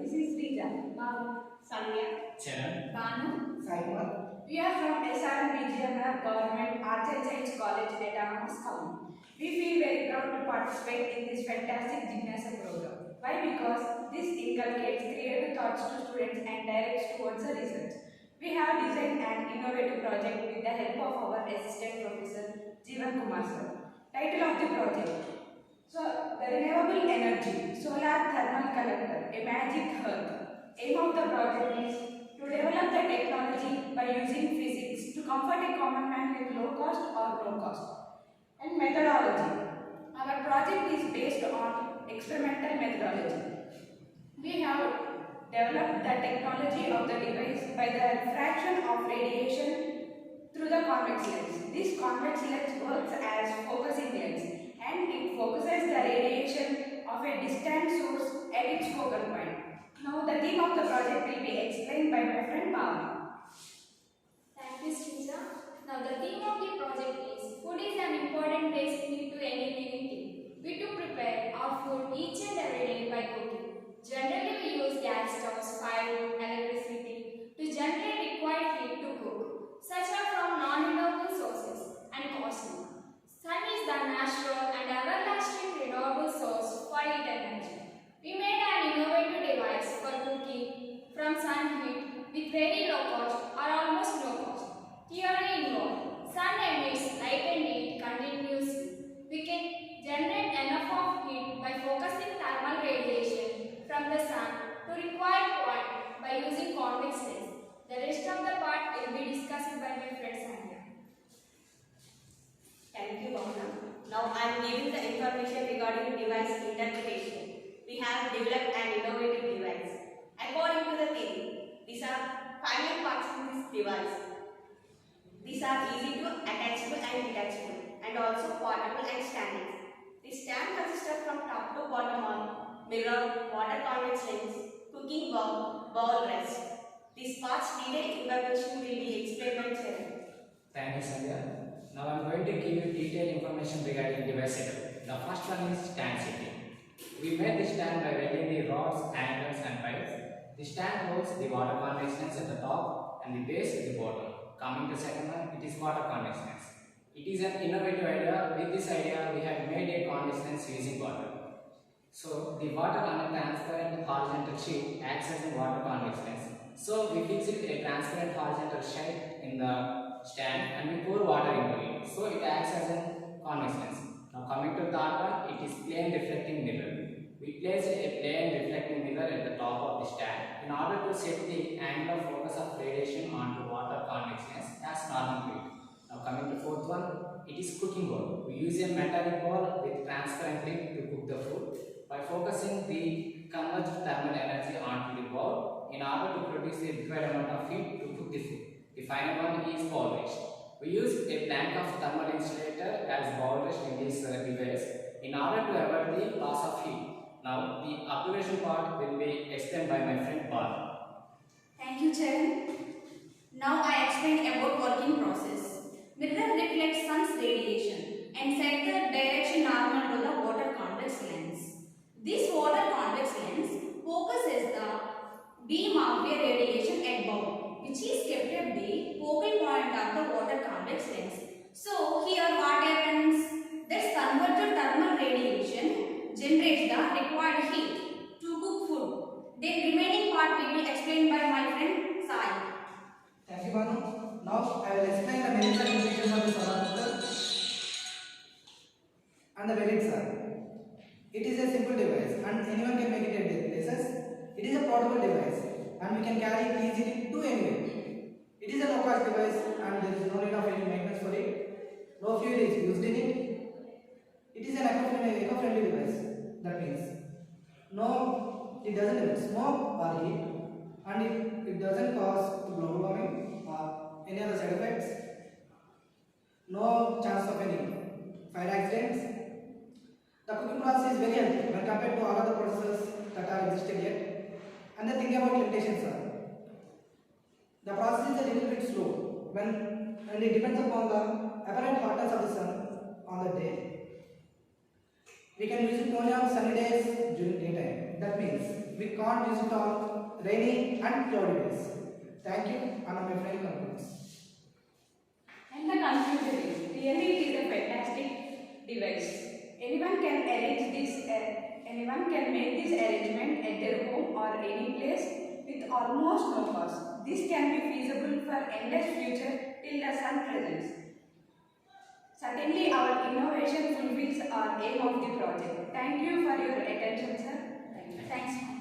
This is Rija, Sanya, Charan, Banu, Simon. We are from SRBGMR Government Arts and Science College, Autonomous Town. We feel very proud to participate in this fantastic gymnasium program. Why? Because this inculcates creative thoughts to students and directs towards the research. We have designed an innovative project with the help of our assistant professor Jeevan Kumar sir. Title of the project: the renewable energy, solar thermal collector, a magic earth. Aim of the project is to develop the technology by using physics to comfort a common man with low cost or no cost. And methodology. Our project is based on experimental methodology. We have developed the technology of the device by the refraction of radiation through the convex lens. This convex lens works as focusing lens and it focuses the radiation of a distant source at its focal point. Now the theme of the project will be explained by my friend Bhavani. Thank you, Srija. Now the theme of the project is food is an important basic need to any living thing. We do prepare our food each and every day by cooking. Generally we use gas stoves, firewood, electricity to generate required heat to cook. Such are from non-renewable sources and costly. Sun is the natural and everlasting renewable source for heat energy. We made an innovative device for cooking from sun heat with very low cost or almost no cost. Theory involved. Sun emits light and heat continuously. We can generate enough of heat by focusing thermal radiation from the sun to required point by using convex lens. The rest of the part will be discussed by my friend Sandhya. Thank you, Bhavana. Now I am giving the information regarding device interpretation. We have developed an innovative device. According to the theory, these are 5 main parts in this device. These are easy to attachable and detachable and also portable and standing. The stand consists of from top to bottom on mirror, water convex lens, cooking bowl rest. These parts detailed information will be explained by Charan. thank you, Sandhya. Now I am going to give you detailed information regarding device setup. The first one is stand setting. We made the stand by welding the rods, angles and pipes. The stand holds the water convex lens at the top and the base at the bottom. Coming to second one, it is water convex lens. It is an innovative idea. With this idea, we have made a convex lens using water. So the water on a transparent horizontal sheet acts as a water convex lens. So we fix it a transparent horizontal sheet in the stand and we pour water into it. So it acts as a convex lens. Now coming to the third one, it is plane reflecting mirror. We place a plane reflecting mirror at the top of the stand in order to set the angle of focus of radiation onto water convex lens as normal heat. Now coming to fourth one, it is cooking bowl. We use a metallic bowl with transparent lid to cook the food by focusing the converged thermal energy onto the bowl in order to produce the required amount of heat to cook the food. The final one is bowl rest. We use a blank of thermal insulator as bowl rest in this device in order to avoid the loss of heat. Now the application part will be explained by my friend Paul. Thank you, Charan. Now I explain about working process. Mirror reflects sun's radiation and set the direction normal to the water convex lens. This water convex lens focuses the beam of the radiation at bow, which is kept at the focal point of the water convex lens. So here what happens? This converted thermal radiation generates the required heat to cook food. The remaining part will be explained by my friend Sai. Thank you, Banu. Now I will explain the merits and implications of the solar cooker and the merits are: it is a simple device and anyone can make it at their places. It is a portable device and we can carry it easily to anywhere. It is a low cost device and there is no need of any maintenance for it. No fuel is used in it. It is an eco-friendly device. That means it doesn't emit smoke or heat and it doesn't cause global warming or any other side effects. No chance of any fire accidents. The cooking process is very healthy when compared to all other processes that are existed yet. And the thing about limitations are, the process is a little bit slow and it depends upon the apparent hotness of the sun on the day. We can use it only on sunny days during daytime. That means we can't use it on rainy and cloudy days. Thank you, and my friend concludes. And the conclusion is, really it is a fantastic device. Anyone can arrange this, anyone can make this arrangement at their home or any place with almost no cost. This can be feasible for endless future till the sun presents. Certainly our innovation fulfills our aim of the project. Thank you for your attention, sir. Thanks.